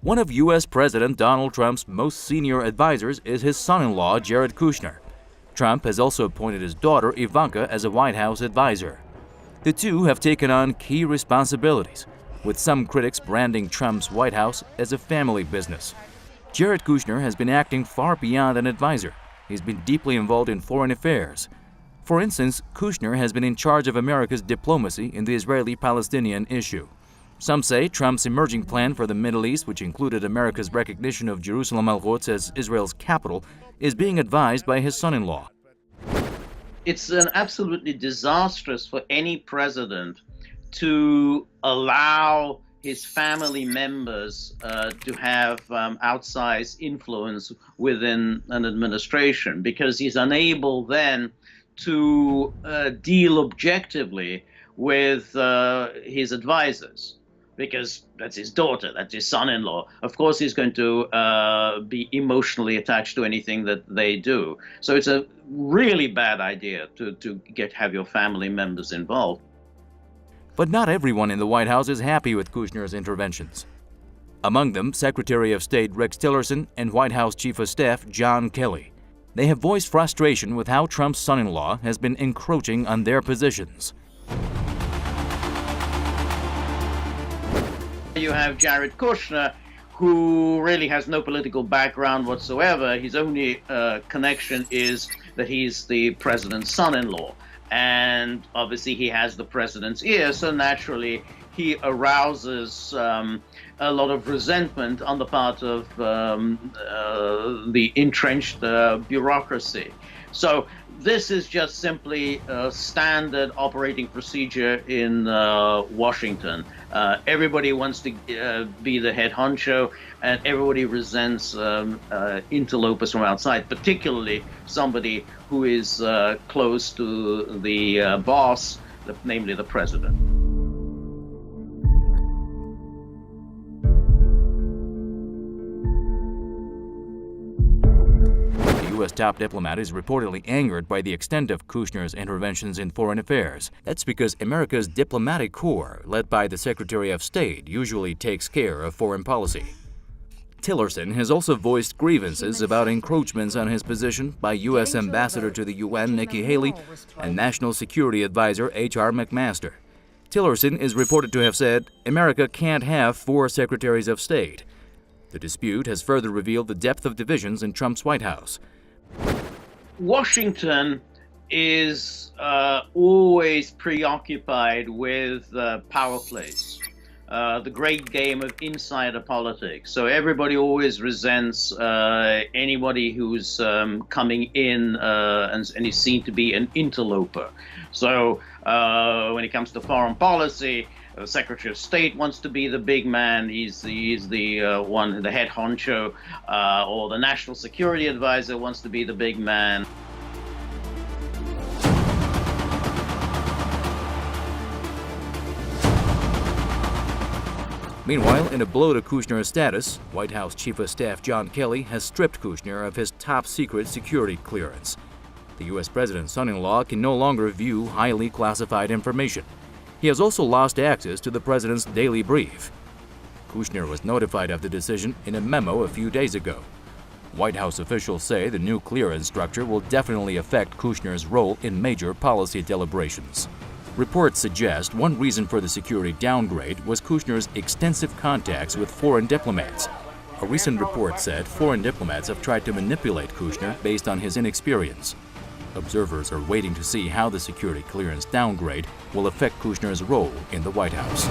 One of U.S. President Donald Trump's most senior advisors is his son-in-law, Jared Kushner. Trump has also appointed his daughter, Ivanka, as a White House advisor. The two have taken on key responsibilities, with some critics branding Trump's White House as a family business. Jared Kushner has been acting far beyond an advisor. He's been deeply involved in foreign affairs. For instance, Kushner has been in charge of America's diplomacy in the Israeli-Palestinian issue. Some say Trump's emerging plan for the Middle East, which included America's recognition of Jerusalem al-Quds as Israel's capital, is being advised by his son-in-law. It's absolutely disastrous for any president to allow his family members to have outsized influence within an administration, because he's unable then to deal objectively with his advisors, because that's his daughter, that's his son-in-law. Of course, he's going to be emotionally attached to anything that they do. So it's a really bad idea to have your family members involved. But not everyone in the White House is happy with Kushner's interventions. Among them, Secretary of State Rex Tillerson and White House Chief of Staff John Kelly. They have voiced frustration with how Trump's son-in-law has been encroaching on their positions. You have Jared Kushner, who really has no political background whatsoever. His only connection is that he's the president's son-in-law. And obviously he has the president's ear, so naturally he arouses a lot of resentment on the part of the entrenched bureaucracy. So this is just simply a standard operating procedure in Washington. Everybody wants to be the head honcho, and everybody resents interlopers from outside, particularly somebody who is close to the boss, namely the president. The U.S. top diplomat is reportedly angered by the extent of Kushner's interventions in foreign affairs. That's because America's diplomatic corps, led by the Secretary of State, usually takes care of foreign policy. Tillerson has also voiced grievances about encroachments on his position by U.S. Ambassador to the UN Nikki Haley and National Security Advisor H.R. McMaster. Tillerson is reported to have said, "America can't have 4 secretaries of state." The dispute has further revealed the depth of divisions in Trump's White House. Washington is always preoccupied with power plays, the great game of insider politics. So everybody always resents anybody who's coming in and is seen to be an interloper. So when it comes to foreign policy, the Secretary of State wants to be the big man. He's the one, the head honcho, or the National Security Advisor wants to be the big man. Meanwhile, in a blow to Kushner's status, White House Chief of Staff John Kelly has stripped Kushner of his top-secret security clearance. The U.S. president's son-in-law can no longer view highly classified information. He has also lost access to the president's daily brief. Kushner was notified of the decision in a memo a few days ago. White House officials say the new clearance structure will definitely affect Kushner's role in major policy deliberations. Reports suggest one reason for the security downgrade was Kushner's extensive contacts with foreign diplomats. A recent report said foreign diplomats have tried to manipulate Kushner based on his inexperience. Observers are waiting to see how the security clearance downgrade will affect Kushner's role in the White House.